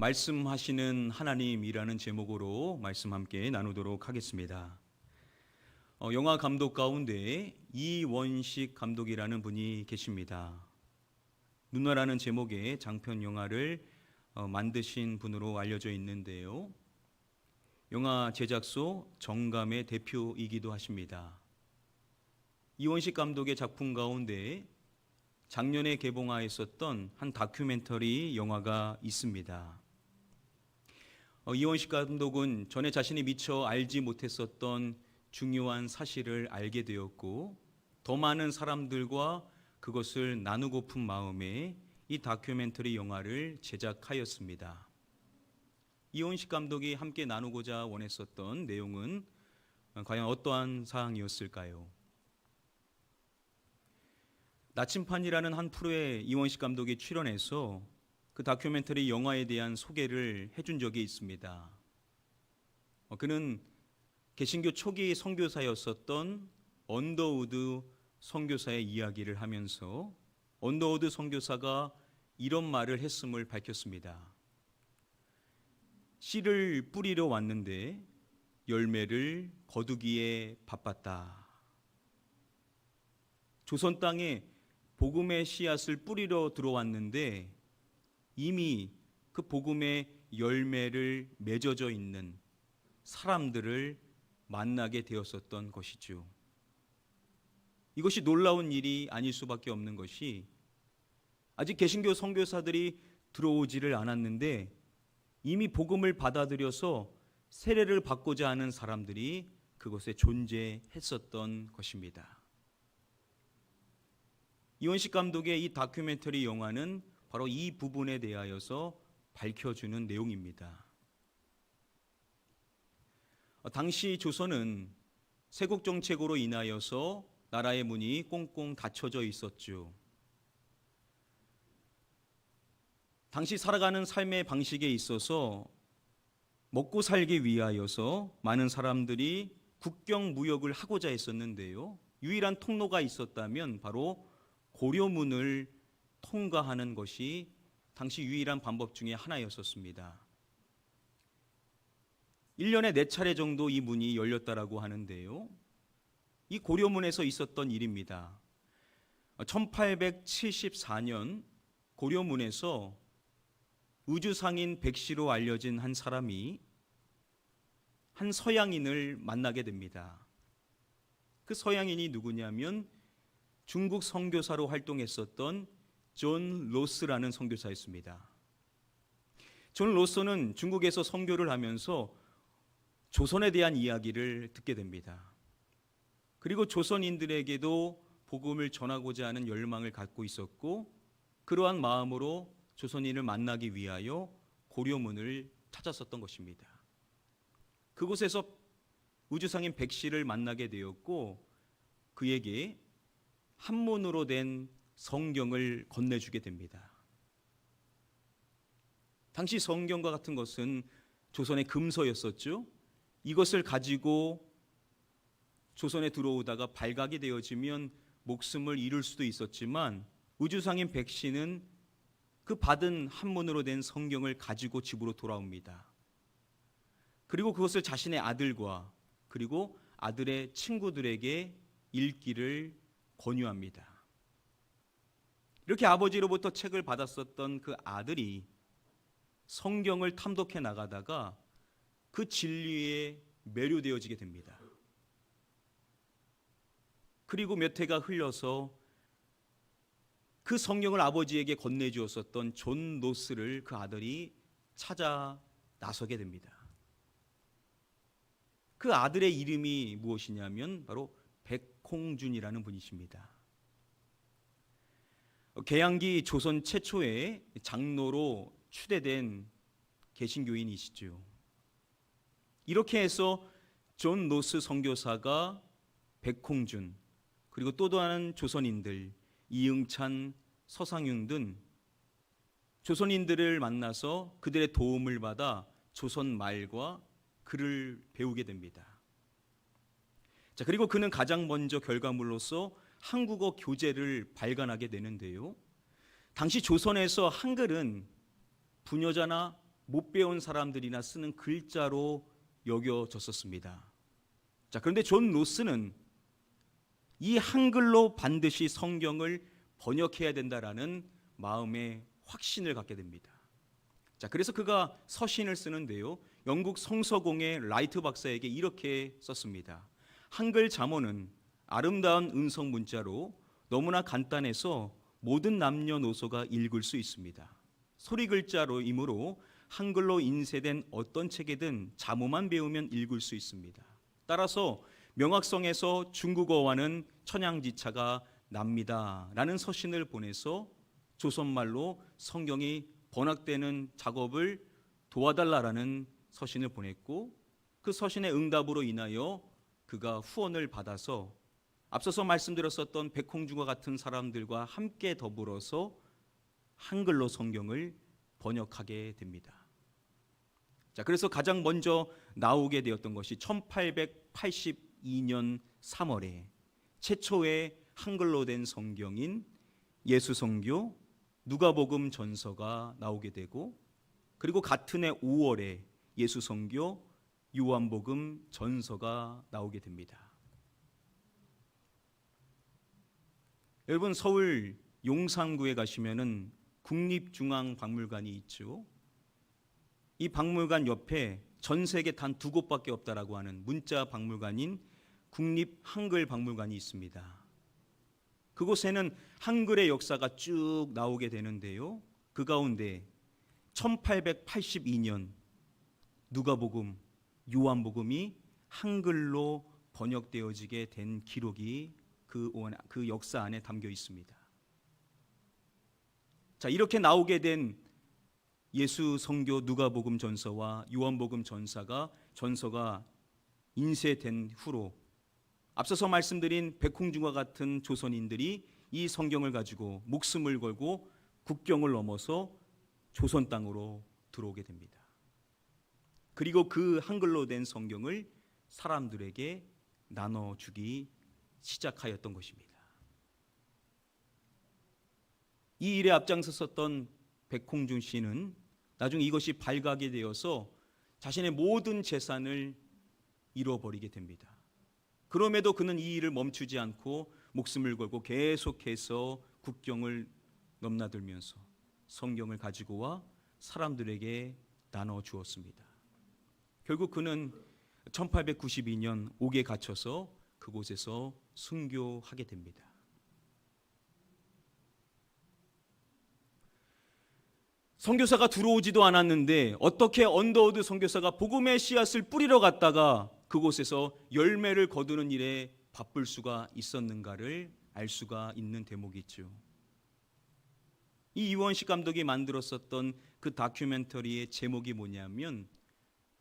말씀하시는 하나님이라는 제목으로 말씀 함께 나누도록 하겠습니다. 영화 감독 가운데 이원식 감독이라는 분이 계십니다. 누나라는 제목의 장편 영화를 만드신 분으로 알려져 있는데요. 영화 제작소 정감의 대표이기도 하십니다. 이원식 감독의 작품 가운데 작년에 개봉하였었던 한 다큐멘터리 영화가 있습니다. 이원식 감독은 전에 자신이 미처 알지 못했었던 중요한 사실을 알게 되었고 더 많은 사람들과 그것을 나누고픈 마음에 이 다큐멘터리 영화를 제작하였습니다. 이원식 감독이 함께 나누고자 원했었던 내용은 과연 어떠한 사항이었을까요? 나침판이라는 한 프로에 이원식 감독이 출연해서 그 다큐멘터리 영화에 대한 소개를 해준 적이 있습니다. 그는 개신교 초기 선교사였었던 언더우드 선교사의 이야기를 하면서 언더우드 선교사가 이런 말을 했음을 밝혔습니다. 씨를 뿌리러 왔는데 열매를 거두기에 바빴다. 조선 땅에 복음의 씨앗을 뿌리러 들어왔는데 이미 그 복음의 열매를 맺어져 있는 사람들을 만나게 되었었던 것이죠. 이것이 놀라운 일이 아닐 수밖에 없는 것이 아직 개신교 선교사들이 들어오지를 않았는데 이미 복음을 받아들여서 세례를 받고자 하는 사람들이 그곳에 존재했었던 것입니다. 이원식 감독의 이 다큐멘터리 영화는 바로 이 부분에 대하여서 밝혀주는 내용입니다. 당시 조선은 세국 정책으로 인하여서 나라의 문이 꽁꽁 닫혀져 있었죠. 당시 살아가는 삶의 방식에 있어서 먹고 살기 위하여서 많은 사람들이 국경 무역을 하고자 했었는데요. 유일한 통로가 있었다면 바로 고려문을 통과하는 것이 당시 유일한 방법 중에 하나였었습니다. 1년에 4차례 정도 이 문이 열렸다라고 하는데요. 이 고려문에서 있었던 일입니다. 1874년 고려문에서 우주상인 백시로 알려진 한 사람이 한 서양인을 만나게 됩니다. 그 서양인이 누구냐면 중국 선교사로 활동했었던 존 로스라는 선교사였습니다. 존 로스는 중국에서 선교를 하면서 조선에 대한 이야기를 듣게 됩니다. 그리고 조선인들에게도 복음을 전하고자 하는 열망을 갖고 있었고 그러한 마음으로 조선인을 만나기 위하여 고려문을 찾았었던 것입니다. 그곳에서 우주상인 백시를 만나게 되었고 그에게 한문으로 된 성경을 건네주게 됩니다. 당시 성경과 같은 것은 조선의 금서였었죠. 이것을 가지고 조선에 들어오다가 발각이 되어지면 목숨을 잃을 수도 있었지만 우주상인 백시는 그 받은 한문으로 된 성경을 가지고 집으로 돌아옵니다. 그리고 그것을 자신의 아들과 그리고 아들의 친구들에게 읽기를 권유합니다. 이렇게 아버지로부터 책을 받았었던 그 아들이 성경을 탐독해 나가다가 그 진리에 매료되어지게 됩니다. 그리고 몇 해가 흘러서 그 성경을 아버지에게 건네주었었던 존 노스를 그 아들이 찾아 나서게 됩니다. 그 아들의 이름이 무엇이냐면 바로 백홍준이라는 분이십니다. 개양기 조선 최초의 장로로 추대된 개신교인이시죠. 이렇게 해서 존 노스 선교사가 백홍준 그리고 또 다른 조선인들 이응찬, 서상윤 등 조선인들을 만나서 그들의 도움을 받아 조선 말과 글을 배우게 됩니다. 자, 그리고 그는 가장 먼저 결과물로서 한국어 교재를 발간하게 되는데요. 당시 조선에서 한글은 부녀자나 못 배운 사람들이나 쓰는 글자로 여겨졌었습니다. 자, 그런데 존 노스는 이 한글로 반드시 성경을 번역해야 된다라는 마음의 확신을 갖게 됩니다. 자, 그래서 그가 서신을 쓰는데요, 영국 성서공의 라이트 박사에게 이렇게 썼습니다. 한글 잠언은 아름다운 음성 문자로 너무나 간단해서 모든 남녀노소가 읽을 수 있습니다. 소리 글자로이므로 한글로 인쇄된 어떤 책이든 잠언만 배우면 읽을 수 있습니다. 따라서 명확성에서 중국어와는 천양지차가 납니다 라는 서신을 보내서 조선말로 성경이 번역되는 작업을 도와달라라는 서신을 보냈고, 그 서신의 응답으로 인하여 그가 후원을 받아서 앞서서 말씀드렸었던 백홍준과 같은 사람들과 함께 더불어서 한글로 성경을 번역하게 됩니다. 자, 그래서 가장 먼저 나오게 되었던 것이 1882년 3월에 최초의 한글로 된 성경인 예수성교 누가복음 전서가 나오게 되고, 그리고 같은 해 5월에 예수성교 요한복음 전서가 나오게 됩니다. 여러분, 서울 용산구에 가시면은 국립중앙박물관이 있죠. 이 박물관 옆에 전 세계 단 2곳밖에 없다라고 하는 문자 박물관인 국립한글박물관이 있습니다. 그곳에는 한글의 역사가 쭉 나오게 되는데요, 그 가운데 1882년 누가복음, 요한복음이 한글로 번역되어지게 된 기록이 그 역사 안에 담겨 있습니다. 자, 이렇게 나오게 된 예수 성교 누가복음 전서와 요한복음 전서가 인쇄된 후로 앞서서 말씀드린 백홍준과 같은 조선인들이 이 성경을 가지고 목숨을 걸고 국경을 넘어서 조선 땅으로 들어오게 됩니다. 그리고 그 한글로 된 성경을 사람들에게 나눠주기 시작하였던 것입니다. 이 일에 앞장섰었던 백홍준 씨는 나중 이것이 발각이 되어서 자신의 모든 재산을 잃어버리게 됩니다. 그럼에도 그는 이 일을 멈추지 않고 목숨을 걸고 계속해서 국경을 넘나들면서 성경을 가지고 와 사람들에게 나눠주었습니다. 결국 그는 1892년 옥에 갇혀서 그곳에서 순교하게 됩니다. 선교사가 들어오지도 않았는데 어떻게 언더우드 선교사가 복음의 씨앗을 뿌리러 갔다가 그곳에서 열매를 거두는 일에 바쁠 수가 있었는가를 알 수가 있는 대목이죠. 이 이원식 감독이 만들었었던 그 다큐멘터리의 제목이 뭐냐면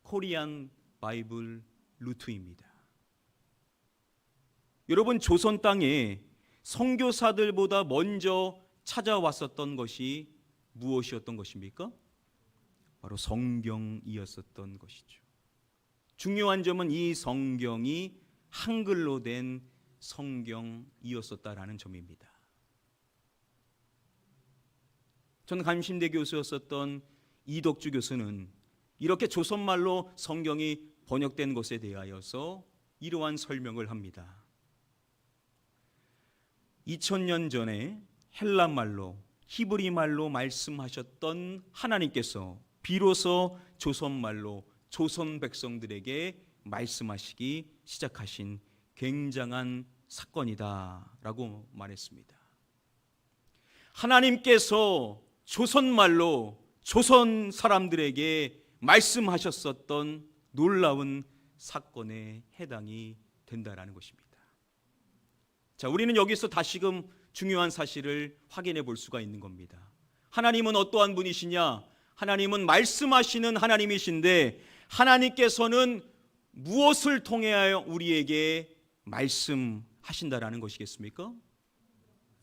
코리안 바이블 루트입니다. 여러분, 조선 땅에 선교사들보다 먼저 찾아왔었던 것이 무엇이었던 것입니까? 바로 성경이었었던 것이죠. 중요한 점은 이 성경이 한글로 된 성경이었었다라는 점입니다. 전 감신대 교수였었던 이덕주 교수는 이렇게 조선말로 성경이 번역된 것에 대하여서 이러한 설명을 합니다. 2000년 전에 헬라말로 히브리말로 말씀하셨던 하나님께서 비로소 조선말로 조선 백성들에게 말씀하시기 시작하신 굉장한 사건이다라고 말했습니다. 하나님께서 조선말로 조선 사람들에게 말씀하셨었던 놀라운 사건에 해당이 된다라는 것입니다. 자, 우리는 여기서 다시금 중요한 사실을 확인해 볼 수가 있는 겁니다. 하나님은 어떠한 분이시냐? 하나님은 말씀하시는 하나님이신데 하나님께서는 무엇을 통하여 우리에게 말씀하신다라는 것이겠습니까?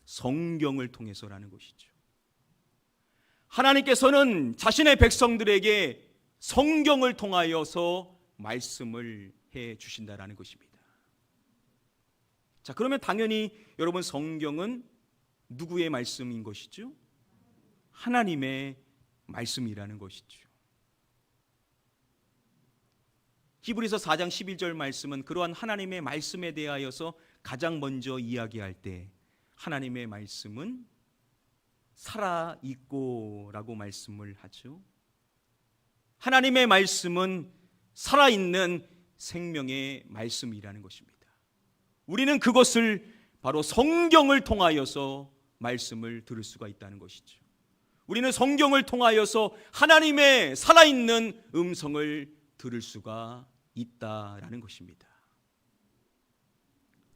성경을 통해서라는 것이죠. 하나님께서는 자신의 백성들에게 성경을 통하여서 말씀을 해 주신다라는 것입니다. 자, 그러면 당연히 여러분, 성경은 누구의 말씀인 것이죠? 하나님의 말씀이라는 것이죠. 히브리서 4장 11절 말씀은 그러한 하나님의 말씀에 대하여서 가장 먼저 이야기할 때 하나님의 말씀은 살아있고 라고 말씀을 하죠. 하나님의 말씀은 살아있는 생명의 말씀이라는 것입니다. 우리는 그것을 바로 성경을 통하여서 말씀을 들을 수가 있다는 것이죠. 우리는 성경을 통하여서 하나님의 살아있는 음성을 들을 수가 있다라는 것입니다.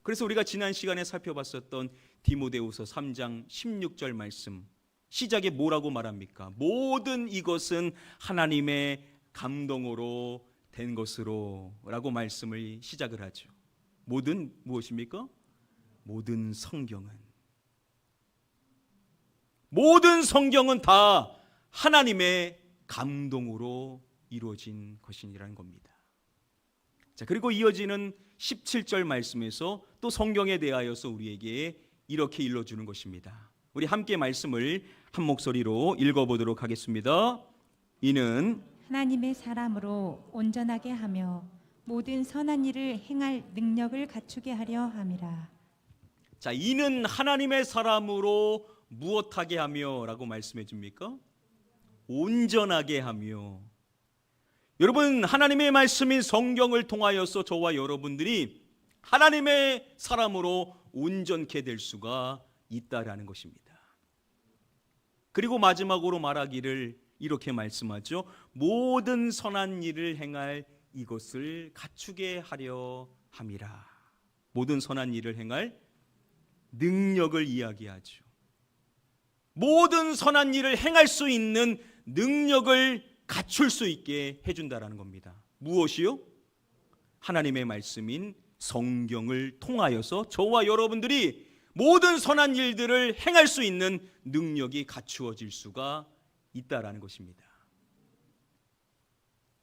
그래서 우리가 지난 시간에 살펴봤었던 디모데후서 3장 16절 말씀, 시작에 뭐라고 말합니까? 모든 이것은 하나님의 감동으로 된 것으로 라고 말씀을 시작을 하죠. 모든 무엇입니까? 모든 성경은 다 하나님의 감동으로 이루어진 것이라는 겁니다. 자, 그리고 이어지는 17절 말씀에서 또 성경에 대하여서 우리에게 이렇게 일러주는 것입니다. 우리 함께 말씀을 한 목소리로 읽어보도록 하겠습니다. 이는 하나님의 사람으로 온전하게 하며 모든 선한 일을 행할 능력을 갖추게 하려 함이라. 자, 이는 하나님의 사람으로 무엇하게 하며 라고 말씀해 줍니까? 온전하게 하며. 여러분, 하나님의 말씀인 성경을 통하여서 저와 여러분들이 하나님의 사람으로 온전케 될 수가 있다라는 것입니다. 그리고 마지막으로 말하기를 이렇게 말씀하죠. 모든 선한 일을 행할 이것을 갖추게 하려 함이라. 모든 선한 일을 행할 능력을 이야기하죠. 모든 선한 일을 행할 수 있는 능력을 갖출 수 있게 해준다라는 겁니다. 무엇이요? 하나님의 말씀인 성경을 통하여서 저와 여러분들이 모든 선한 일들을 행할 수 있는 능력이 갖추어질 수가 있다라는 것입니다.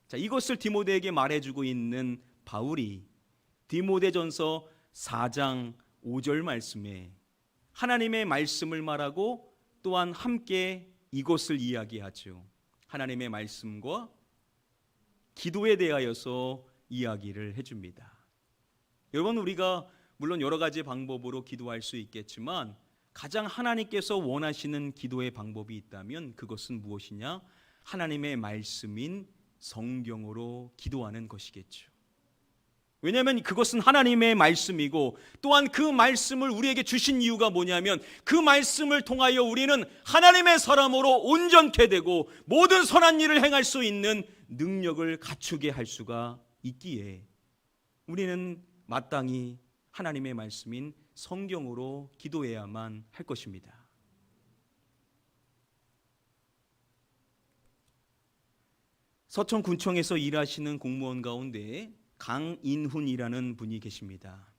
자, 이것을 디모데에게 말해주고 있는 바울이 디모데전서 4장 5절 말씀에 하나님의 말씀을 말하고 또한 함께 이것을 이야기하죠. 하나님의 말씀과 기도에 대하여서 이야기를 해줍니다. 여러분, 우리가 물론 여러 가지 방법으로 기도할 수 있겠지만 가장 하나님께서 원하시는 기도의 방법이 있다면 그것은 무엇이냐? 하나님의 말씀인 성경으로 기도하는 것이겠죠. 왜냐하면 그것은 하나님의 말씀이고 또한 그 말씀을 우리에게 주신 이유가 뭐냐면 그 말씀을 통하여 우리는 하나님의 사람으로 온전케 되고 모든 선한 일을 행할 수 있는 능력을 갖추게 할 수가 있기에 우리는 마땅히 하나님의 말씀인 성경으로 기도해야만 할 것입니다. 서천군청에서 일하시는 공무원 가운데 강인훈이라는 분이 계십니다.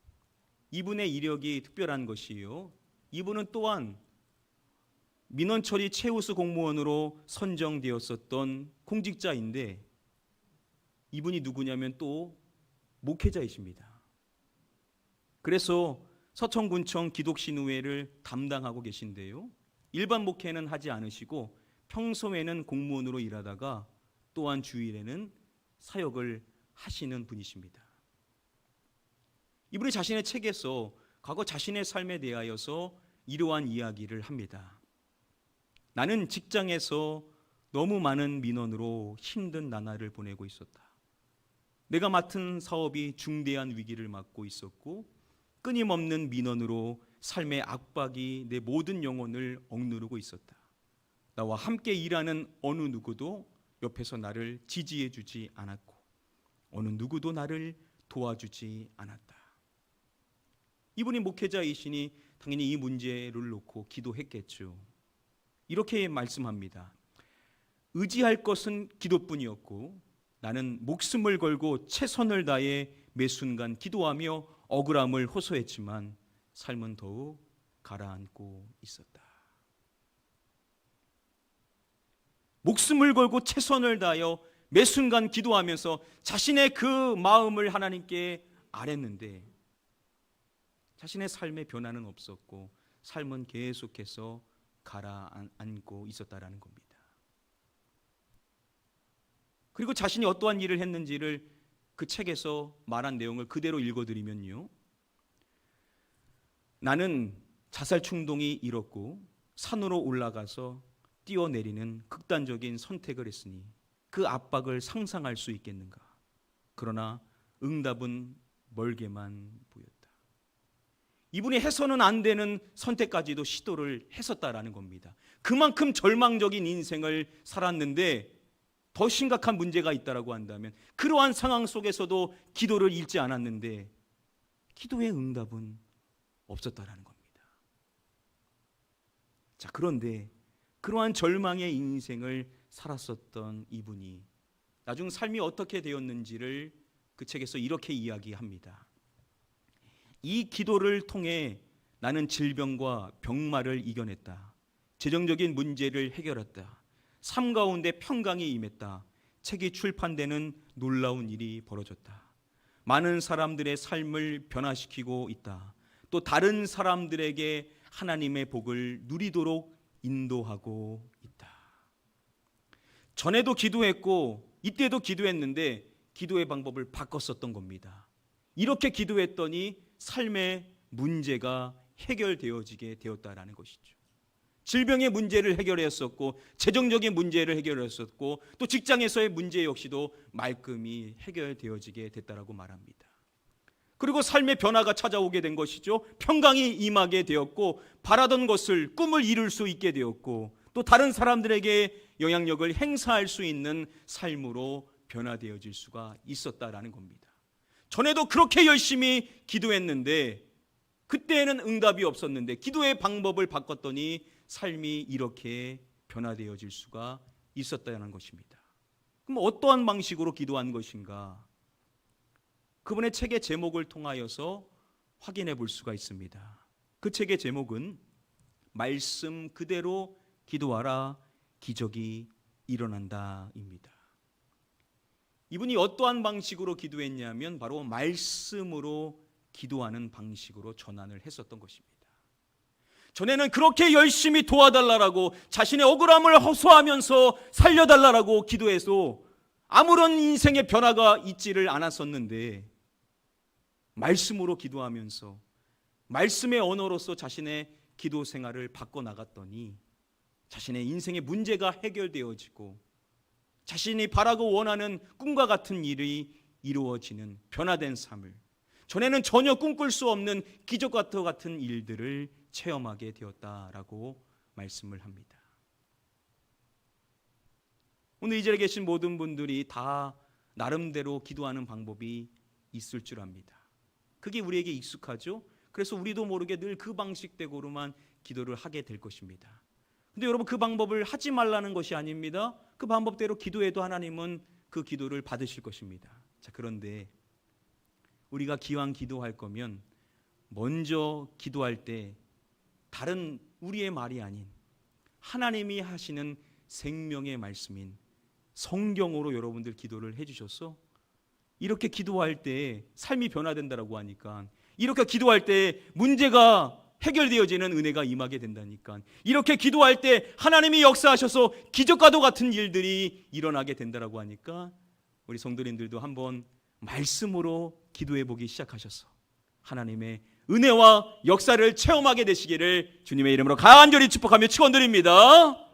이분의 이력이 특별한 것이요, 이분은 또한 민원처리 최우수 공무원으로 선정되었었던 공직자인데 이분이 누구냐면 또 목회자이십니다. 그래서 서천군청 기독신의회를 담당하고 계신데요, 일반 목회는 하지 않으시고 평소에는 공무원으로 일하다가 또한 주일에는 사역을 하시는 분이십니다. 이분이 자신의 책에서 과거 자신의 삶에 대하여서 이러한 이야기를 합니다. 나는 직장에서 너무 많은 민원으로 힘든 나날을 보내고 있었다. 내가 맡은 사업이 중대한 위기를 맞고 있었고 끊임없는 민원으로 삶의 압박이 내 모든 영혼을 억누르고 있었다. 나와 함께 일하는 어느 누구도 옆에서 나를 지지해 주지 않았고 어느 누구도 나를 도와주지 않았다. 이분이 목회자이시니 당연히 이 문제를 놓고 기도했겠죠. 이렇게 말씀합니다. 의지할 것은 기도뿐이었고 나는 목숨을 걸고 최선을 다해 매 순간 기도하며 억울함을 호소했지만 삶은 더욱 가라앉고 있었다. 목숨을 걸고 최선을 다하여 매 순간 기도하면서 자신의 그 마음을 하나님께 아뢰는데 자신의 삶의 변화는 없었고 삶은 계속해서 가라앉고 있었다라는 겁니다. 그리고 자신이 어떠한 일을 했는지를 그 책에서 말한 내용을 그대로 읽어드리면요, 나는 자살 충동이 일었고 산으로 올라가서 뛰어내리는 극단적인 선택을 했으니 그 압박을 상상할 수 있겠는가. 그러나 응답은 멀게만 보였다. 이분이 해서는 안 되는 선택까지도 시도를 했었다라는 겁니다. 그만큼 절망적인 인생을 살았는데 더 심각한 문제가 있다라고 한다면 그러한 상황 속에서도 기도를 잃지 않았는데 기도의 응답은 없었다라는 겁니다. 자, 그런데 그러한 절망의 인생을 살았었던 이분이 나중 삶이 어떻게 되었는지를 그 책에서 이렇게 이야기합니다. 이 기도를 통해 나는 질병과 병마를 이겨냈다. 재정적인 문제를 해결했다. 삶 가운데 평강이 임했다. 책이 출판되는 놀라운 일이 벌어졌다. 많은 사람들의 삶을 변화시키고 있다. 또 다른 사람들에게 하나님의 복을 누리도록 인도하고 있다. 전에도 기도했고 이때도 기도했는데 기도의 방법을 바꿨었던 겁니다. 이렇게 기도했더니 삶의 문제가 해결되어지게 되었다라는 것이죠. 질병의 문제를 해결했었고 재정적인 문제를 해결했었고 또 직장에서의 문제 역시도 말끔히 해결되어지게 됐다라고 말합니다. 그리고 삶의 변화가 찾아오게 된 것이죠. 평강이 임하게 되었고 바라던 것을 꿈을 이룰 수 있게 되었고 또 다른 사람들에게 영향력을 행사할 수 있는 삶으로 변화되어질 수가 있었다라는 겁니다. 전에도 그렇게 열심히 기도했는데 그때는 응답이 없었는데 기도의 방법을 바꿨더니 삶이 이렇게 변화되어질 수가 있었다는 것입니다. 그럼 어떠한 방식으로 기도한 것인가? 그분의 책의 제목을 통하여서 확인해 볼 수가 있습니다. 그 책의 제목은 말씀 그대로 기도하라 기적이 일어난다입니다. 이분이 어떠한 방식으로 기도했냐면 바로 말씀으로 기도하는 방식으로 전환을 했었던 것입니다. 전에는 그렇게 열심히 도와달라고 자신의 억울함을 호소하면서 살려달라고 기도해서 아무런 인생의 변화가 있지를 않았었는데 말씀으로 기도하면서 말씀의 언어로서 자신의 기도 생활을 바꿔나갔더니 자신의 인생의 문제가 해결되어지고 자신이 바라고 원하는 꿈과 같은 일이 이루어지는 변화된 삶을, 전에는 전혀 꿈꿀 수 없는 기적과 같은 일들을 체험하게 되었다라고 말씀을 합니다. 오늘 이 자리에 계신 모든 분들이 다 나름대로 기도하는 방법이 있을 줄 압니다. 그게 우리에게 익숙하죠. 그래서 우리도 모르게 늘 그 방식대로만 기도를 하게 될 것입니다. 근데 여러분, 그 방법을 하지 말라는 것이 아닙니다. 그 방법대로 기도해도 하나님은 그 기도를 받으실 것입니다. 자, 그런데 우리가 기왕 기도할 거면 먼저 기도할 때 다른 우리의 말이 아닌 하나님이 하시는 생명의 말씀인 성경으로 여러분들 기도를 해주셔서 이렇게 기도할 때 삶이 변화된다라고 하니까, 이렇게 기도할 때 문제가 해결되어지는 은혜가 임하게 된다니까, 이렇게 기도할 때 하나님이 역사하셔서 기적과도 같은 일들이 일어나게 된다라고 하니까 우리 성도님들도 한번 말씀으로 기도해 보기 시작하셔서 하나님의 은혜와 역사를 체험하게 되시기를 주님의 이름으로 간절히 축복하며 축원드립니다.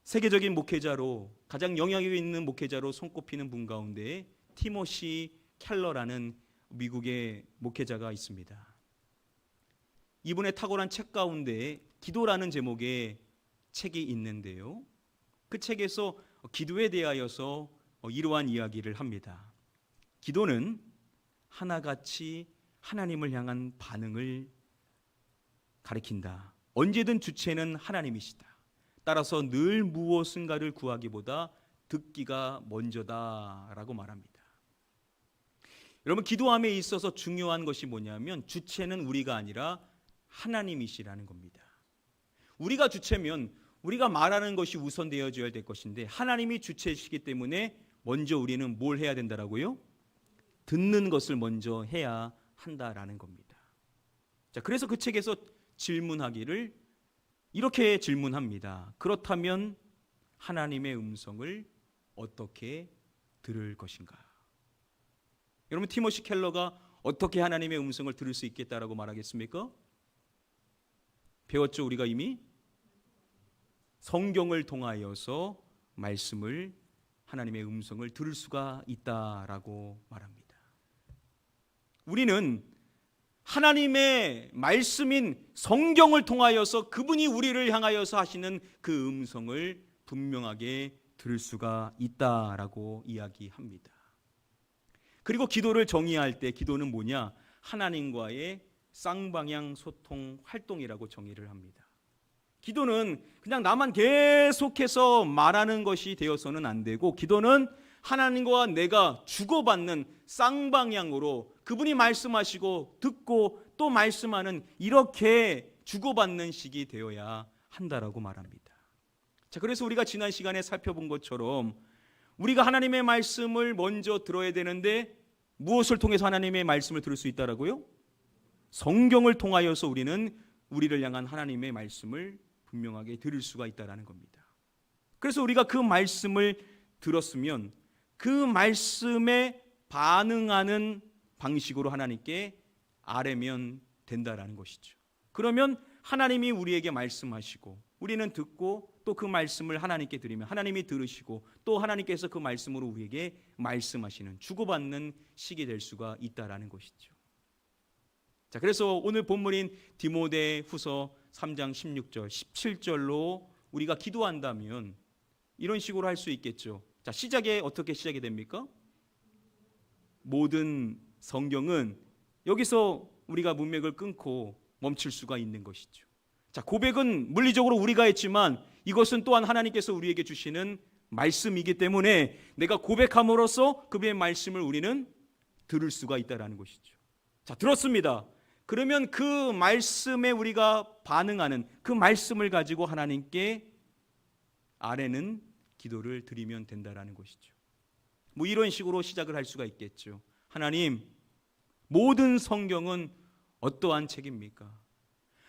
세계적인 목회자로 가장 영향력 있는 목회자로 손꼽히는 분 가운데 티모시 켈러라는 미국의 목회자가 있습니다. 이분의 탁월한 책 가운데 기도라는 제목의 책이 있는데요, 그 책에서 기도에 대하여서 이러한 이야기를 합니다. 기도는 하나같이 하나님을 향한 반응을 가리킨다. 언제든 주체는 하나님이시다. 따라서 늘 무엇인가를 구하기보다 듣기가 먼저다라고 말합니다. 여러분, 기도함에 있어서 중요한 것이 뭐냐면 주체는 우리가 아니라 하나님이시라는 겁니다. 우리가 주체면 우리가 말하는 것이 우선되어져야 될 것인데 하나님이 주체이시기 때문에 먼저 우리는 뭘 해야 된다라고요? 듣는 것을 먼저 해야 한다라는 겁니다. 자, 그래서 그 책에서 질문하기를 이렇게 질문합니다. 그렇다면 하나님의 음성을 어떻게 들을 것인가? 여러분, 티모시 켈러가 어떻게 하나님의 음성을 들을 수 있겠다라고 말하겠습니까? 배웠죠? 우리가 이미 성경을 통하여서 말씀을, 하나님의 음성을 들을 수가 있다라고 말합니다. 우리는 하나님의 말씀인 성경을 통하여서 그분이 우리를 향하여서 하시는 그 음성을 분명하게 들을 수가 있다라고 이야기합니다. 그리고 기도를 정의할 때 기도는 뭐냐? 하나님과의 쌍방향 소통 활동이라고 정의를 합니다. 기도는 그냥 나만 계속해서 말하는 것이 되어서는 안 되고, 기도는 하나님과 내가 주고받는 쌍방향으로 그분이 말씀하시고 듣고 또 말씀하는, 이렇게 주고받는 식이 되어야 한다라고 말합니다. 자, 그래서 우리가 지난 시간에 살펴본 것처럼 우리가 하나님의 말씀을 먼저 들어야 되는데 무엇을 통해서 하나님의 말씀을 들을 수 있다라고요? 성경을 통하여서 우리는 우리를 향한 하나님의 말씀을 분명하게 들을 수가 있다라는 겁니다. 그래서 우리가 그 말씀을 들었으면 그 말씀에 반응하는 방식으로 하나님께 아뢰면 된다라는 것이죠. 그러면 하나님이 우리에게 말씀하시고 우리는 듣고 또 그 말씀을 하나님께 드리면 하나님이 들으시고 또 하나님께서 그 말씀으로 우리에게 말씀하시는, 주고받는 식이 될 수가 있다라는 것이죠. 자, 그래서 오늘 본문인 디모데후서 3장 16절, 17절로 우리가 기도한다면 이런 식으로 할 수 있겠죠. 자, 시작에 어떻게 시작이 됩니까? 모든 성경은, 여기서 우리가 문맥을 끊고 멈출 수가 있는 것이죠. 자, 고백은 물리적으로 우리가 했지만 이것은 또한 하나님께서 우리에게 주시는 말씀이기 때문에 내가 고백함으로써 그분의 말씀을 우리는 들을 수가 있다라는 것이죠. 자, 들었습니다. 그러면 그 말씀에 우리가 반응하는 그 말씀을 가지고 하나님께 아뢰는 기도를 드리면 된다라는 것이죠. 뭐 이런 식으로 시작을 할 수가 있겠죠. 하나님, 모든 성경은 어떠한 책입니까?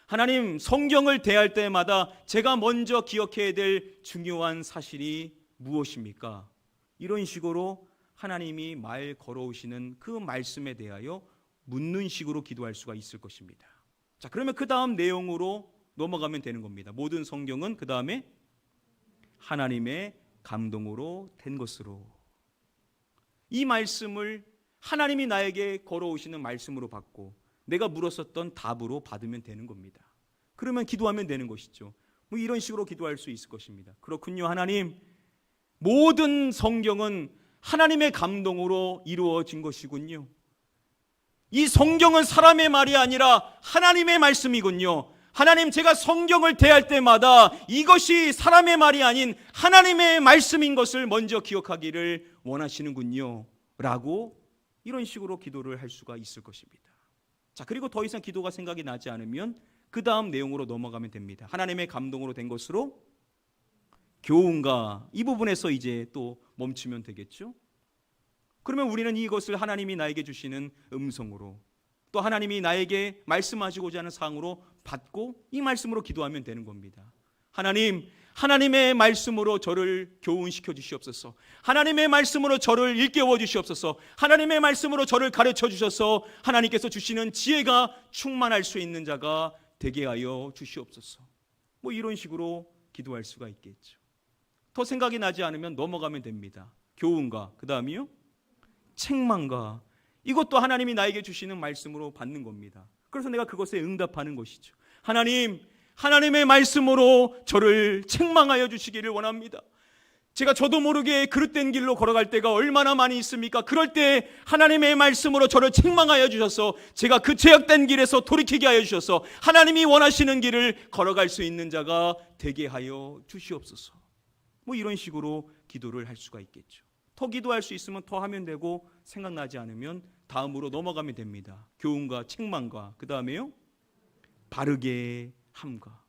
하나님, 성경을 대할 때마다 제가 먼저 기억해야 될 중요한 사실이 무엇입니까? 이런 식으로 하나님이 말 걸어오시는 그 말씀에 대하여 묻는 식으로 기도할 수가 있을 것입니다. 자, 그러면 그 다음 내용으로 넘어가면 되는 겁니다. 모든 성경은 그 다음에 하나님의 감동으로 된 것으로, 이 말씀을 하나님이 나에게 걸어오시는 말씀으로 받고 내가 물었었던 답으로 받으면 되는 겁니다. 그러면 기도하면 되는 것이죠. 뭐 이런 식으로 기도할 수 있을 것입니다. 그렇군요. 하나님, 모든 성경은 하나님의 감동으로 이루어진 것이군요. 이 성경은 사람의 말이 아니라 하나님의 말씀이군요. 하나님, 제가 성경을 대할 때마다 이것이 사람의 말이 아닌 하나님의 말씀인 것을 먼저 기억하기를 원하시는군요. 라고 이런 식으로 기도를 할 수가 있을 것입니다. 자, 그리고 더 이상 기도가 생각이 나지 않으면 그 다음 내용으로 넘어가면 됩니다. 하나님의 감동으로 된 것으로 교훈과, 이 부분에서 이제 또 멈추면 되겠죠. 그러면 우리는 이것을 하나님이 나에게 주시는 음성으로, 또 하나님이 나에게 말씀하시고자 하는 사항으로 받고 이 말씀으로 기도하면 되는 겁니다. 하나님, 하나님의 말씀으로 저를 교훈시켜 주시옵소서. 하나님의 말씀으로 저를 일깨워 주시옵소서. 하나님의 말씀으로 저를 가르쳐 주셔서 하나님께서 주시는 지혜가 충만할 수 있는 자가 되게 하여 주시옵소서. 뭐 이런 식으로 기도할 수가 있겠죠. 더 생각이 나지 않으면 넘어가면 됩니다. 교훈과 그 다음이요, 책망과, 이것도 하나님이 나에게 주시는 말씀으로 받는 겁니다. 그래서 내가 그것에 응답하는 것이죠. 하나님, 하나님의 말씀으로 저를 책망하여 주시기를 원합니다. 제가 저도 모르게 그릇된 길로 걸어갈 때가 얼마나 많이 있습니까? 그럴 때 하나님의 말씀으로 저를 책망하여 주셔서 제가 그 죄악된 길에서 돌이키게 하여 주셔서 하나님이 원하시는 길을 걸어갈 수 있는 자가 되게 하여 주시옵소서. 뭐 이런 식으로 기도를 할 수가 있겠죠. 더 기도할 수 있으면 더 하면 되고, 생각나지 않으면 다음으로 넘어가면 됩니다. 교훈과 책망과 그 다음에요, 바르게 함과,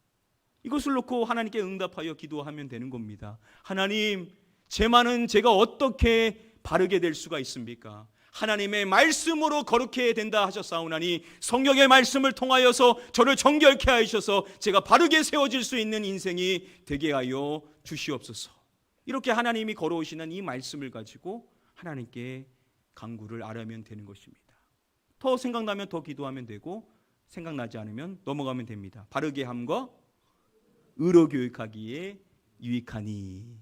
이것을 놓고 하나님께 응답하여 기도하면 되는 겁니다. 하나님, 제 많은 제가 어떻게 바르게 될 수가 있습니까? 하나님의 말씀으로 거룩해야 된다 하셨사오나니 성경의 말씀을 통하여서 저를 정결케 하셔서 제가 바르게 세워질 수 있는 인생이 되게 하여 주시옵소서. 이렇게 하나님이 걸어오시는 이 말씀을 가지고 하나님께 간구를 아뢰면 되는 것입니다. 더 생각나면 더 기도하면 되고 생각나지 않으면 넘어가면 됩니다. 바르게 함과 의로 교육하기에 유익하니,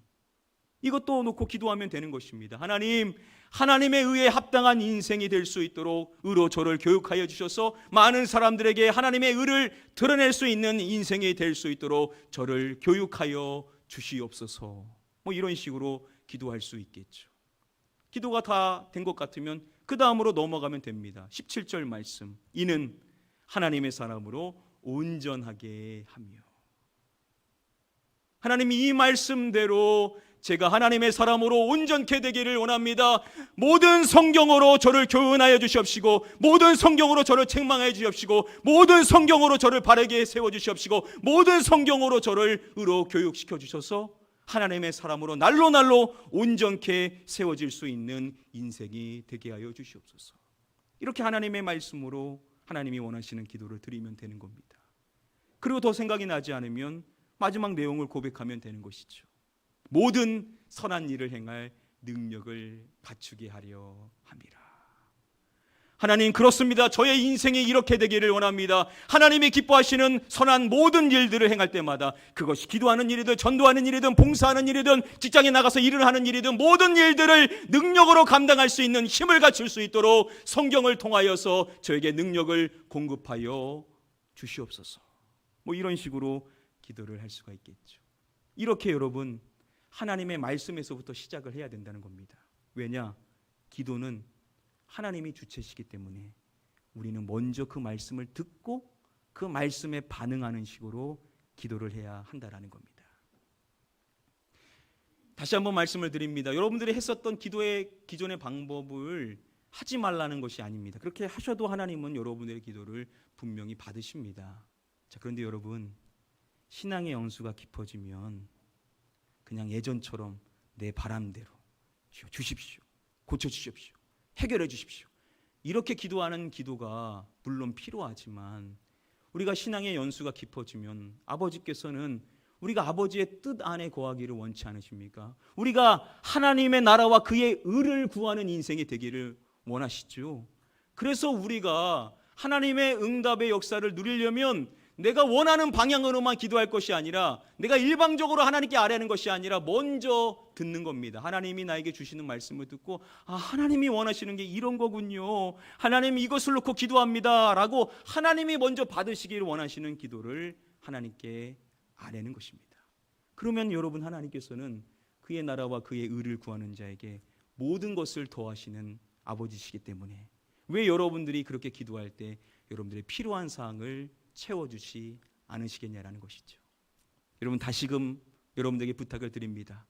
이것도 놓고 기도하면 되는 것입니다. 하나님, 하나님의 의에 합당한 인생이 될 수 있도록 의로 저를 교육하여 주셔서 많은 사람들에게 하나님의 의를 드러낼 수 있는 인생이 될 수 있도록 저를 교육하여 주시옵소서. 이런 식으로 기도할 수 있겠죠. 기도가 다 된 것 같으면 그 다음으로 넘어가면 됩니다. 17절 말씀, 이는 하나님의 사람으로 온전하게 하며. 하나님이 이 말씀대로 제가 하나님의 사람으로 온전케 되기를 원합니다. 모든 성경으로 저를 교훈하여 주시옵시고, 모든 성경으로 저를 책망하여 주시옵시고, 모든 성경으로 저를 바르게 세워 주시옵시고, 모든 성경으로 저를 의로 교육시켜 주셔서 하나님의 사람으로 날로 온전케 세워질 수 있는 인생이 되게 하여 주시옵소서. 이렇게 하나님의 말씀으로 하나님이 원하시는 기도를 드리면 되는 겁니다. 그리고 더 생각이 나지 않으면 마지막 내용을 고백하면 되는 것이죠. 모든 선한 일을 행할 능력을 갖추게 하려 함이라. 하나님, 그렇습니다. 저의 인생이 이렇게 되기를 원합니다. 하나님이 기뻐하시는 선한 모든 일들을 행할 때마다, 그것이 기도하는 일이든 전도하는 일이든 봉사하는 일이든 직장에 나가서 일을 하는 일이든 모든 일들을 능력으로 감당할 수 있는 힘을 갖출 수 있도록 성경을 통하여서 저에게 능력을 공급하여 주시옵소서. 이런 식으로 기도를 할 수가 있겠죠. 이렇게 여러분, 하나님의 말씀에서부터 시작을 해야 된다는 겁니다. 왜냐? 기도는 하나님이 주체시기 때문에 우리는 먼저 그 말씀을 듣고 그 말씀에 반응하는 식으로 기도를 해야 한다는 겁니다. 다시 한번 말씀을 드립니다. 여러분들이 했었던 기도의 기존의 방법을 하지 말라는 것이 아닙니다. 그렇게 하셔도 하나님은 여러분의 기도를 분명히 받으십니다. 자, 그런데 여러분, 신앙의 연수가 깊어지면 그냥 예전처럼 내 바람대로 주십시오, 고쳐주십시오, 해결해 주십시오, 이렇게 기도하는 기도가 물론 필요하지만, 우리가 신앙의 연수가 깊어지면 아버지께서는 우리가 아버지의 뜻 안에 거하기를 원치 않으십니까? 우리가 하나님의 나라와 그의 의를 구하는 인생이 되기를 원하시죠. 그래서 우리가 하나님의 응답의 역사를 누리려면 내가 원하는 방향으로만 기도할 것이 아니라, 내가 일방적으로 하나님께 아뢰는 것이 아니라 먼저 듣는 겁니다. 하나님이 나에게 주시는 말씀을 듣고, 하나님이 원하시는 게 이런 거군요, 하나님 이것을 놓고 기도합니다 라고 하나님이 먼저 받으시기를 원하시는 기도를 하나님께 아뢰는 것입니다. 그러면 여러분, 하나님께서는 그의 나라와 그의 의를 구하는 자에게 모든 것을 더하시는 아버지시기 때문에, 왜 여러분들이 그렇게 기도할 때 여러분들의 필요한 사항을 채워주시 않으시겠냐라는 것이죠. 여러분, 다시금 여러분들에게 부탁을 드립니다.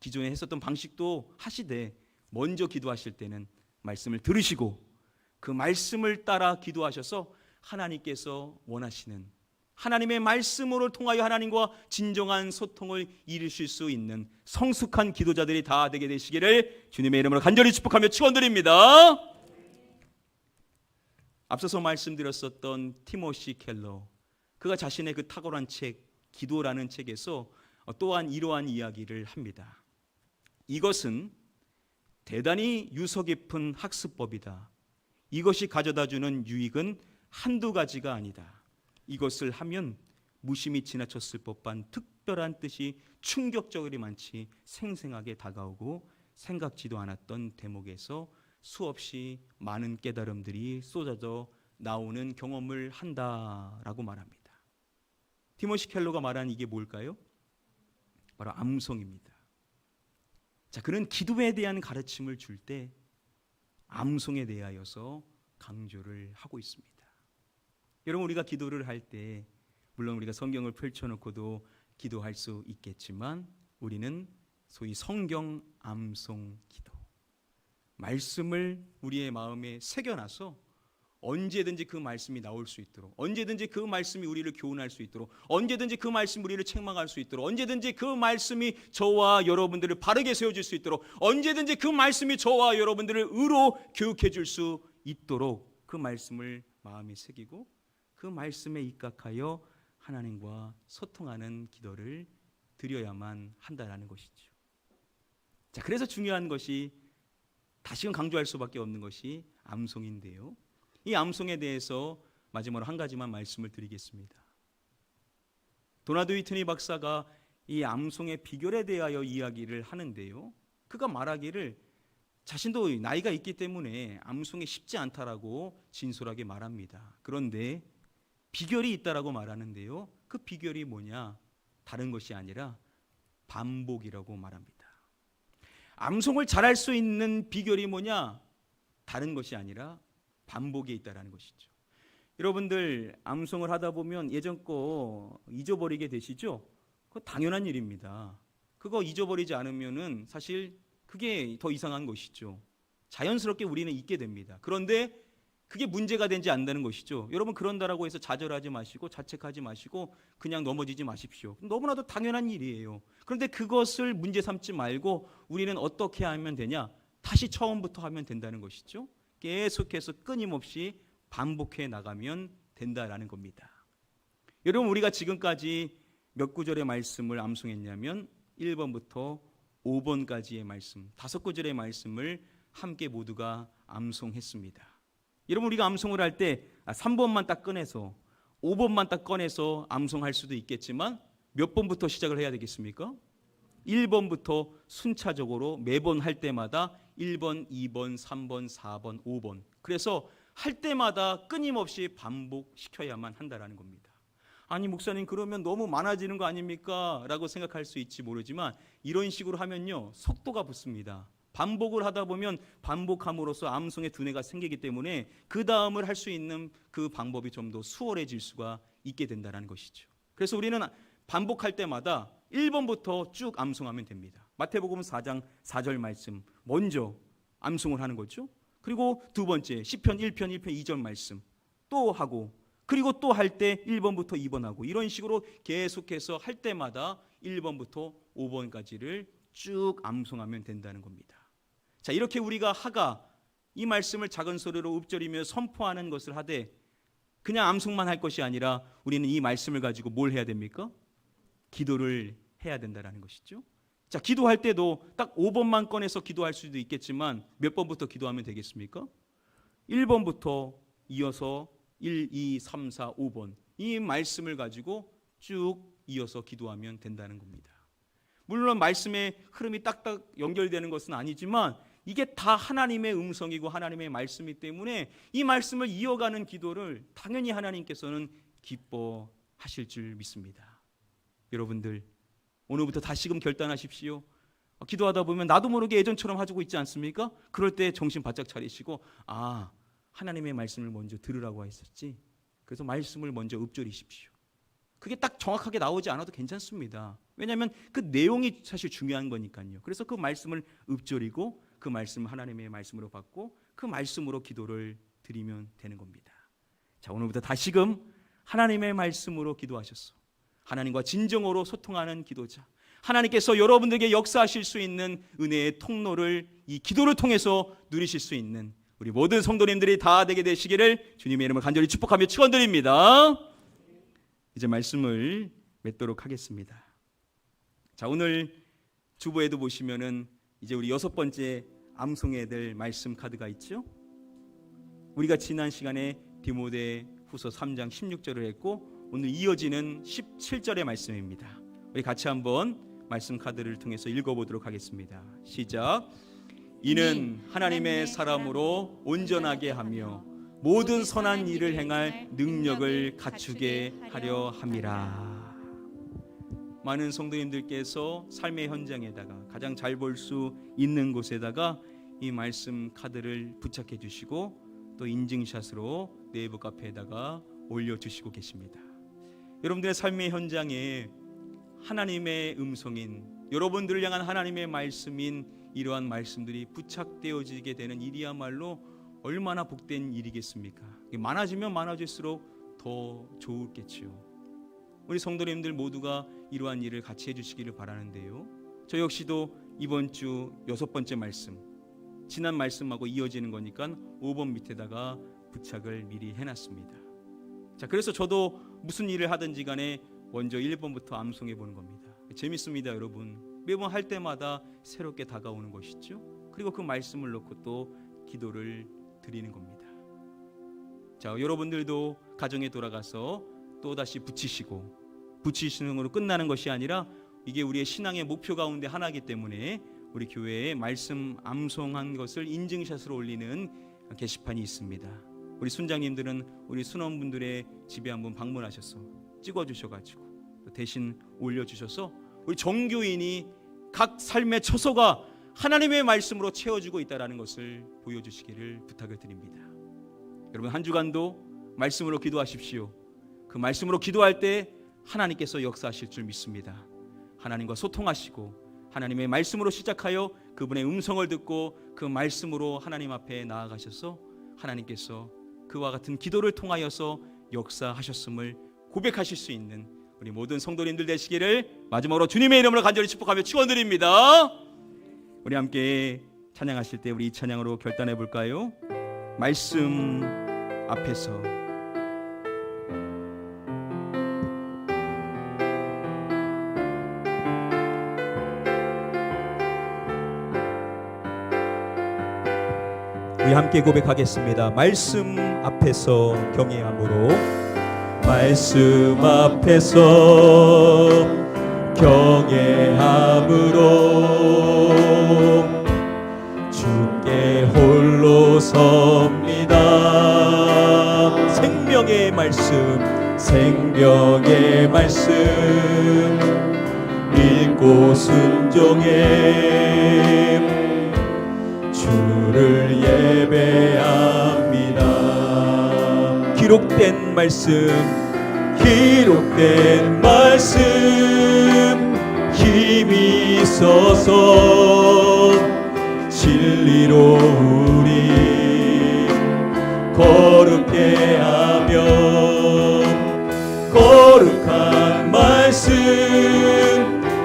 기존에 했었던 방식도 하시되 먼저 기도하실 때는 말씀을 들으시고 그 말씀을 따라 기도하셔서 하나님께서 원하시는, 하나님의 말씀으로 통하여 하나님과 진정한 소통을 이루실 수 있는 성숙한 기도자들이 다 되게 되시기를 주님의 이름으로 간절히 축복하며 축원드립니다. 앞서서 말씀드렸었던 티모시 켈러, 그가 자신의 그 탁월한 책 기도라는 책에서 또한 이러한 이야기를 합니다. 이것은 대단히 유서 깊은 학습법이다. 이것이 가져다주는 유익은 한두 가지가 아니다. 이것을 하면 무심히 지나쳤을 법한 특별한 뜻이 충격적으로 많지 생생하게 다가오고 생각지도 않았던 대목에서 수없이 많은 깨달음들이 쏟아져 나오는 경험을 한다라고 말합니다. 티모시 켈러가 말한 이게 뭘까요? 바로 암송입니다. 자, 그는 기도에 대한 가르침을 줄 때 암송에 대하여서 강조를 하고 있습니다. 여러분, 우리가 기도를 할 때 물론 우리가 성경을 펼쳐놓고도 기도할 수 있겠지만, 우리는 소위 성경 암송 기도, 말씀을 우리의 마음에 새겨놔서 언제든지 그 말씀이 나올 수 있도록, 언제든지 그 말씀이 우리를 교훈할 수 있도록, 언제든지 그 말씀이 우리를 책망할 수 있도록, 언제든지 그 말씀이 저와 여러분들을 바르게 세워줄 수 있도록, 언제든지 그 말씀이 저와 여러분들을 의로 교육해 줄 수 있도록 그 말씀을 마음에 새기고 그 말씀에 입각하여 하나님과 소통하는 기도를 드려야만 한다라는 것이죠. 자, 그래서 중요한 것이 다시금 강조할 수밖에 없는 것이 암송인데요. 이 암송에 대해서 마지막으로 한 가지만 말씀을 드리겠습니다. 도나드 위트니 박사가 이 암송의 비결에 대하여 이야기를 하는데요. 그가 말하기를 자신도 나이가 있기 때문에 암송이 쉽지 않다라고 진솔하게 말합니다. 그런데 비결이 있다라고 말하는데요. 그 비결이 뭐냐? 다른 것이 아니라 반복이라고 말합니다. 암송을 잘할 수 있는 비결이 뭐냐? 다른 것이 아니라 반복에 있다라는 것이죠. 여러분들 암송을 하다 보면 예전 거 잊어버리게 되시죠? 그거 당연한 일입니다. 그거 잊어버리지 않으면은 사실 그게 더 이상한 것이죠. 자연스럽게 우리는 잊게 됩니다. 그런데 그게 문제가 되지 않는다는 것이죠. 여러분 그런다라고 해서 좌절하지 마시고 자책하지 마시고 그냥 넘어지지 마십시오. 너무나도 당연한 일이에요. 그런데 그것을 문제 삼지 말고 우리는 어떻게 하면 되냐? 다시 처음부터 하면 된다는 것이죠. 계속해서 끊임없이 반복해 나가면 된다라는 겁니다. 여러분 우리가 지금까지 몇 구절의 말씀을 암송했냐면 1번부터 5번까지의 말씀, 5구절의 말씀을 함께 모두가 암송했습니다. 여러분 우리가 암송을 할 때 3번만 딱 꺼내서 5번만 딱 꺼내서 암송할 수도 있겠지만 몇 번부터 시작을 해야 되겠습니까? 1번부터 순차적으로 매번 할 때마다 1번, 2번, 3번, 4번, 5번 그래서 할 때마다 끊임없이 반복시켜야만 한다라는 겁니다. 아니 목사님 그러면 너무 많아지는 거 아닙니까? 라고 생각할 수 있지 모르지만 이런 식으로 하면요 속도가 붙습니다. 반복을 하다 보면 반복함으로써 암송의 두뇌가 생기기 때문에 그 다음을 할 수 있는 그 방법이 좀 더 수월해질 수가 있게 된다는 것이죠. 그래서 우리는 반복할 때마다 1번부터 쭉 암송하면 됩니다. 마태복음 4장 4절 말씀 먼저 암송을 하는 거죠. 그리고 두 번째 시편 1편 1편 2절 말씀 또 하고 그리고 또 할 때 1번부터 2번 하고 이런 식으로 계속해서 할 때마다 1번부터 5번까지를 쭉 암송하면 된다는 겁니다. 자, 이렇게 우리가 하가 이 말씀을 작은 소리로 읊조리며 선포하는 것을 하되 그냥 암송만 할 것이 아니라 우리는 이 말씀을 가지고 뭘 해야 됩니까? 기도를 해야 된다는 것이죠. 자, 기도할 때도 딱 5번만 꺼내서 기도할 수도 있겠지만 몇 번부터 기도하면 되겠습니까? 1번부터 이어서 1, 2, 3, 4, 5번 이 말씀을 가지고 쭉 이어서 기도하면 된다는 겁니다. 물론 말씀의 흐름이 딱딱 연결되는 것은 아니지만 이게 다 하나님의 음성이고 하나님의 말씀이기 때문에 이 말씀을 이어가는 기도를 당연히 하나님께서는 기뻐하실 줄 믿습니다. 여러분들 오늘부터 다시금 결단하십시오. 기도하다 보면 나도 모르게 예전처럼 하고 있지 않습니까? 그럴 때 정신 바짝 차리시고 하나님의 말씀을 먼저 들으라고 했었지. 그래서 말씀을 먼저 읊조리십시오. 그게 딱 정확하게 나오지 않아도 괜찮습니다. 왜냐하면 그 내용이 사실 중요한 거니까요. 그래서 그 말씀을 읊조리고 그 말씀을 하나님의 말씀으로 받고 그 말씀으로 기도를 드리면 되는 겁니다. 자, 오늘부터 다시금 하나님의 말씀으로 기도하셔서 하나님과 진정으로 소통하는 기도자, 하나님께서 여러분들에게 역사하실 수 있는 은혜의 통로를 이 기도를 통해서 누리실 수 있는 우리 모든 성도님들이 다 되게 되시기를 주님의 이름으로 간절히 축복하며 축원드립니다. 이제 말씀을 맺도록 하겠습니다. 자, 오늘 주보에도 보시면은 이제 우리 6번째 암송해야 될 말씀 카드가 있죠. 우리가 지난 시간에 디모데후서 3장 16절을 했고 오늘 이어지는 17절의 말씀입니다. 우리 같이 한번 말씀 카드를 통해서 읽어보도록 하겠습니다. 시작. 이는 하나님의 사람으로 온전하게 하며 모든 선한 일을 행할 능력을 갖추게 하려 함이라. 많은 성도님들께서 삶의 현장에다가 가장 잘 볼 수 있는 곳에다가 이 말씀 카드를 부착해 주시고 또 인증샷으로 네이버 카페에다가 올려주시고 계십니다. 여러분들의 삶의 현장에 하나님의 음성인 여러분들을 향한 하나님의 말씀인 이러한 말씀들이 부착되어지게 되는 일이야말로 얼마나 복된 일이겠습니까? 많아지면 많아질수록 더 좋겠지요. 우리 성도님들 모두가 이러한 일을 같이 해주시기를 바라는데요. 저 역시도 이번 주 6번째 말씀, 지난 말씀하고 이어지는 거니까 5번 밑에다가 부착을 미리 해놨습니다. 자, 그래서 저도 무슨 일을 하든지 간에 먼저 1번부터 암송해 보는 겁니다. 재밌습니다, 여러분. 매번 할 때마다 새롭게 다가오는 것이죠. 그리고 그 말씀을 놓고 또 기도를 드리는 겁니다. 자, 여러분들도 가정에 돌아가서 또다시 붙이시는 걸로 끝나는 것이 아니라 이게 우리의 신앙의 목표 가운데 하나이기 때문에 우리 교회에 말씀 암송한 것을 인증샷으로 올리는 게시판이 있습니다. 우리 순장님들은 우리 순원분들의 집에 한번 방문하셔서 찍어주셔가지고 대신 올려주셔서 우리 정교인이 각 삶의 처소가 하나님의 말씀으로 채워주고 있다는 것을 보여주시기를 부탁을 드립니다. 여러분, 한 주간도 말씀으로 기도하십시오. 그 말씀으로 기도할 때 하나님께서 역사하실 줄 믿습니다. 하나님과 소통하시고 하나님의 말씀으로 시작하여 그분의 음성을 듣고 그 말씀으로 하나님 앞에 나아가셔서 하나님께서 그와 같은 기도를 통하여서 역사하셨음을 고백하실 수 있는 우리 모든 성도님들 되시기를 마지막으로 주님의 이름으로 간절히 축복하며 축원드립니다. 우리 함께 찬양하실 때 우리 이 찬양으로 결단해 볼까요? 말씀 앞에서. 우리 함께 고백하겠습니다. 말씀 앞에서 경외함으로, 말씀 앞에서 경외함으로 주께 홀로 섭니다. 생명의 말씀 믿고 순종해 주를 예배합니다. 기록된 말씀 힘이 있어서 진리로 우리 거룩게 하며 거룩한 말씀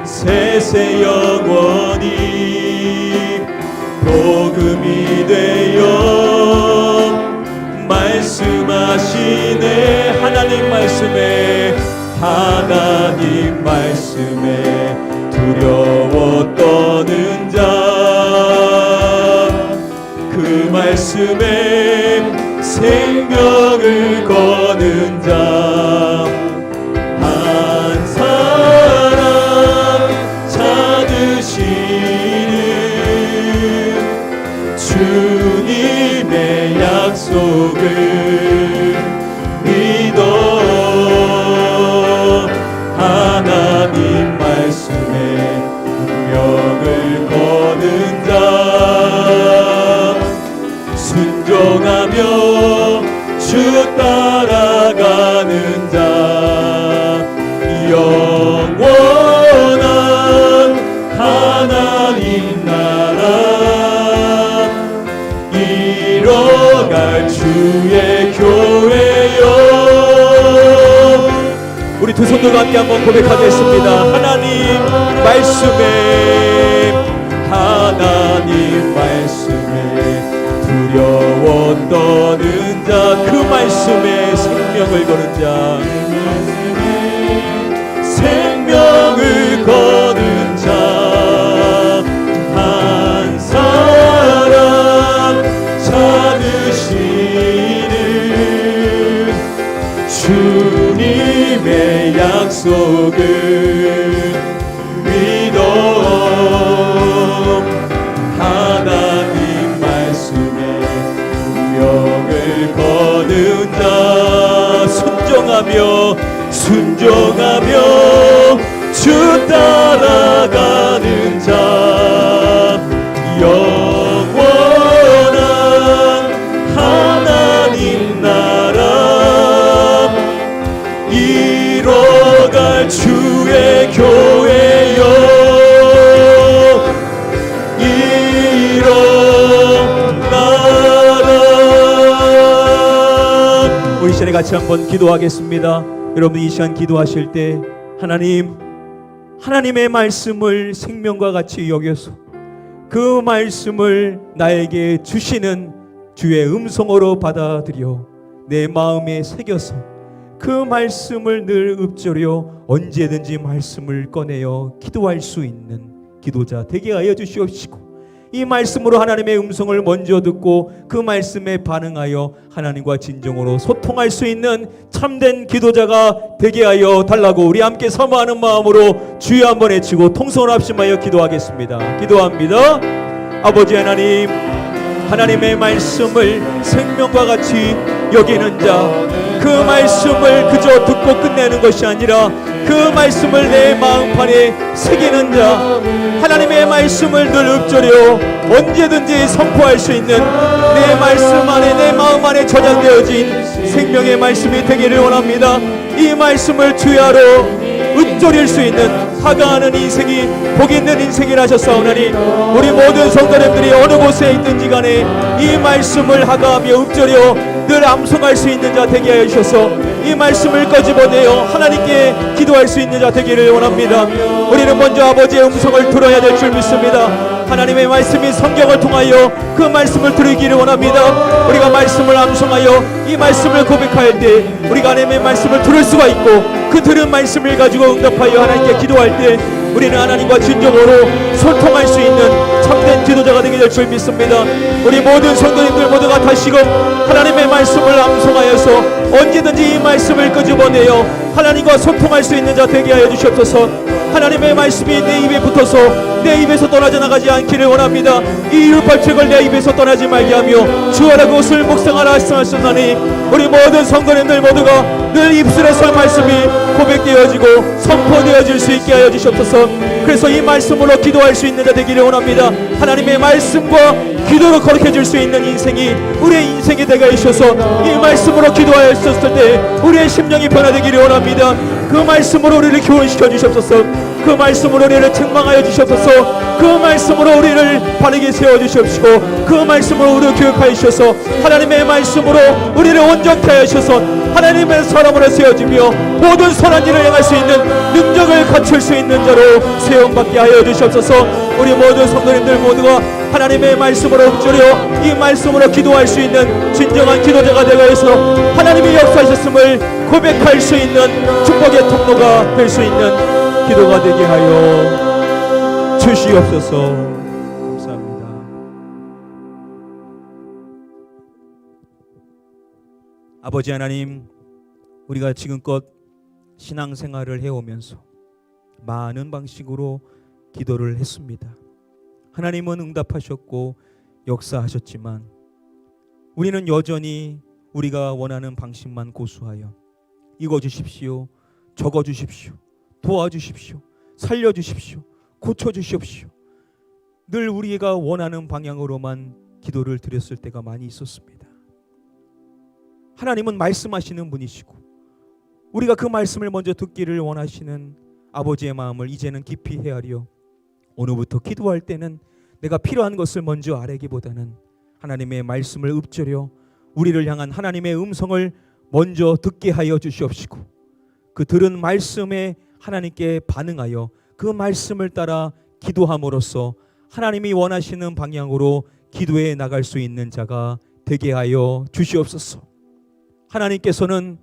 세세 영원히 복음이 되어 말씀하시네. 하나님 말씀에 두려워 떠는 자, 그 말씀에 생명을 거는 자, 한 사람 찾으시는 주님의 약속을 믿어 하나님 말씀에 운명을 거는 자, 순종하며 주 따라가는 자, 영원한 하나님 나라 이뤄갈 주의 교회여. 우리 두 손들과 함께 한번 고백하겠습니다. 하나님 말씀에 두려워 떠는 자, 그 말씀에 생명을 거는 자, 생명을 거는 자, 한 사람 찾으시는 주님의 약속을 믿어 하나님 말씀에 운명을 거는 자, 순종하며 주 따라가는 자, 영원한 하나님 나라 이뤄갈 주의 교회여. 일어나라. 우리 시간에 같이 한번 기도하겠습니다. 여러분, 이 시간 기도하실 때 하나님의 말씀을 생명과 같이 여겨서 그 말씀을 나에게 주시는 주의 음성으로 받아들여 내 마음에 새겨서 그 말씀을 늘 읊조려 언제든지 말씀을 꺼내어 기도할 수 있는 기도자 되게 하여 주시옵시고, 이 말씀으로 하나님의 음성을 먼저 듣고 그 말씀에 반응하여 하나님과 진정으로 소통할 수 있는 참된 기도자가 되게 하여 달라고 우리 함께 사모하는 마음으로 주여 한번 외치고 통성을 합심하여 기도하겠습니다. 기도합니다. 아버지 하나님, 하나님의 말씀을 생명과 같이 여기는 자, 그 말씀을 그저 듣고 끝내는 것이 아니라 그 말씀을 내 마음판에 새기는 자, 하나님의 말씀을 늘 읊조려 언제든지 선포할 수 있는 내 말씀 안에, 내 마음 안에 저장되어진 생명의 말씀이 되기를 원합니다. 이 말씀을 주야로 읊조릴 수 있는 하가하는 인생이 복 있는 인생이라 하셨사오나니 우리 모든 성도님들이 어느 곳에 있든지 간에 이 말씀을 하가하며 읊조려 늘 암송할 수 있는 자 되게 하여 주셔서 이 말씀을 꺼집어내어 하나님께 기도할 수 있는 자 되기를 원합니다. 우리는 먼저 아버지의 음성을 들어야 될 줄 믿습니다. 하나님의 말씀이 성경을 통하여 그 말씀을 들으기를 원합니다. 우리가 말씀을 암송하여 이 말씀을 고백할 때 우리가 하나님의 말씀을 들을 수가 있고 그 들은 말씀을 가지고 응답하여 하나님께 기도할 때 우리는 하나님과 진정으로 소통할 수 있는 참된 기도자가 되게 될 줄 믿습니다. 우리 모든 성도님들 모두가 다시금 하나님의 말씀을 암송하여서 언제든지 이 말씀을 끄집어내어 하나님과 소통할 수 있는 자 되게 하여 주시옵소서. 하나님의 말씀이 내 입에 붙어서 내 입에서 떠나지 나가지 않기를 원합니다. 이 율법책을 내 입에서 떠나지 말게 하며 주어라 그것을 묵상하라 하셨나니 우리 모든 성도님들 모두가 늘 입술에 설 말씀이 고백되어지고 선포되어질 수 있게 하여 주시옵소서. 그래서 이 말씀으로 기도할 수 있는 자 되기를 원합니다. 하나님의 말씀과 기도로 거룩해 줄 수 있는 인생이 우리의 인생이 되게 하셔서 이 말씀으로 기도하였을 때 우리의 심령이 변화되기를 원합니다. 그 말씀으로 우리를 교훈시켜 주시옵소서. 그 말씀으로 우리를 책망하여 주시옵소서. 그 말씀으로 우리를 바르게 세워 주시옵시고 그 말씀으로 우리를 교육하여 주셔서 하나님의 말씀으로 우리를 온전케 하여 주셔서 하나님의 사람으로 세워지며 모든 선한 일을 행할 수 있는 능력을 갖출 수 있는 자로 세움받게 하여 주시옵소서. 우리 모든 성도님들 모두가 하나님의 말씀으로 읊조려 이 말씀으로 기도할 수 있는 진정한 기도자가 되게 해서 하나님이 역사하셨음을 고백할 수 있는 축복의 통로가 될 수 있는 기도가 되게 하여 주시옵소서. 감사합니다. 아버지 하나님, 우리가 지금껏 신앙생활을 해오면서 많은 방식으로 기도를 했습니다. 하나님은 응답하셨고 역사하셨지만 우리는 여전히 우리가 원하는 방식만 고수하여 읽어주십시오, 적어주십시오, 도와주십시오, 살려주십시오, 고쳐주십시오, 늘 우리가 원하는 방향으로만 기도를 드렸을 때가 많이 있었습니다. 하나님은 말씀하시는 분이시고 우리가 그 말씀을 먼저 듣기를 원하시는 아버지의 마음을 이제는 깊이 헤아려 오늘부터 기도할 때는 내가 필요한 것을 먼저 아뢰기보다는 하나님의 말씀을 읊조려 우리를 향한 하나님의 음성을 먼저 듣게 하여 주시옵시고 그 들은 말씀에 하나님께 반응하여 그 말씀을 따라 기도함으로써 하나님이 원하시는 방향으로 기도해 나갈 수 있는 자가 되게 하여 주시옵소서. 하나님께서는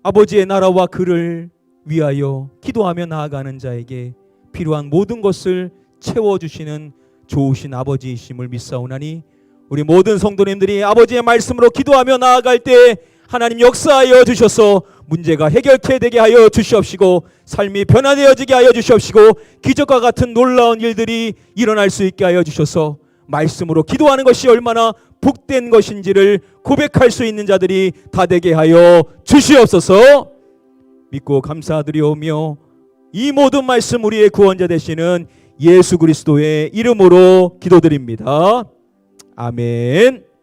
아버지의 나라와 그를 위하여 기도하며 나아가는 자에게 필요한 모든 것을 채워주시는 좋으신 아버지이심을 믿사오나니 우리 모든 성도님들이 아버지의 말씀으로 기도하며 나아갈 때 하나님 역사하여 주셔서 문제가 해결케 되게 하여 주시옵시고 삶이 변화되어지게 하여 주시옵시고 기적과 같은 놀라운 일들이 일어날 수 있게 하여 주셔서 말씀으로 기도하는 것이 얼마나 복된 것인지를 고백할 수 있는 자들이 다 되게 하여 주시옵소서. 믿고 감사드리오며 이 모든 말씀 우리의 구원자 되시는 예수 그리스도의 이름으로 기도드립니다. 아멘.